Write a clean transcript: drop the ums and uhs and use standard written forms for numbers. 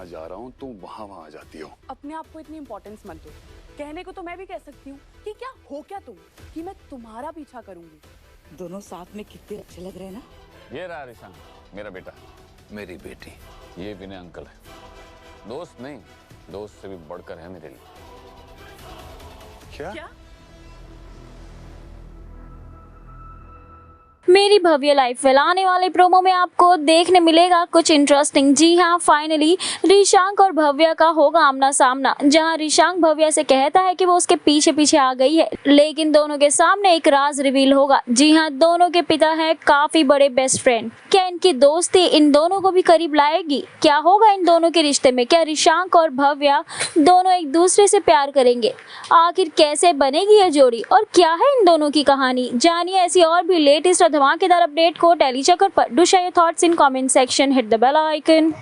जहाँ जा रहा हूँ तुम वहाँ आ जाती हो। अपने आप को इतनी इम्पोर्टेंस मत दो। कहने को तो मैं भी कह सकती हूँ कि क्या हो क्या तुम, कि मैं तुम्हारा पीछा करूंगी। दोनों साथ में कितने अच्छे लग रहे हैं ना। ये रहा रिशांग, मेरा बेटा। मेरी बेटी। ये विनय अंकल है। दोस्त नहीं, दोस्त से भी बढ़कर है मेरे लिए। क्या? मेरी भव्य लाइफ वेल आने वाले प्रोमो में आपको देखने मिलेगा कुछ इंटरेस्टिंग। जी हाँ, फाइनली रिशांक और भव्य का होगा आमना सामना, जहाँ रिशांक भव्य से कहता है कि वो उसके पीछे पीछे आ गई है, लेकिन दोनों के सामने एक राज रिवील होगा। जी हाँ, दोनों के पिता हैं काफी बड़े बेस्ट फ्रेंड। क्या इनकी दोस्ती इन दोनों को भी करीब लाएगी? क्या होगा इन दोनों के रिश्ते में? क्या रिशांक और भव्य दोनों एक दूसरे से प्यार करेंगे? आखिर कैसे बनेगी यह जोड़ी और क्या है इन दोनों की कहानी? जानिए ऐसी और भी लेटेस्ट धमाकेदार अपडेट को टेली चक्कर पर। Do share your thoughts in comment section, hit the bell icon.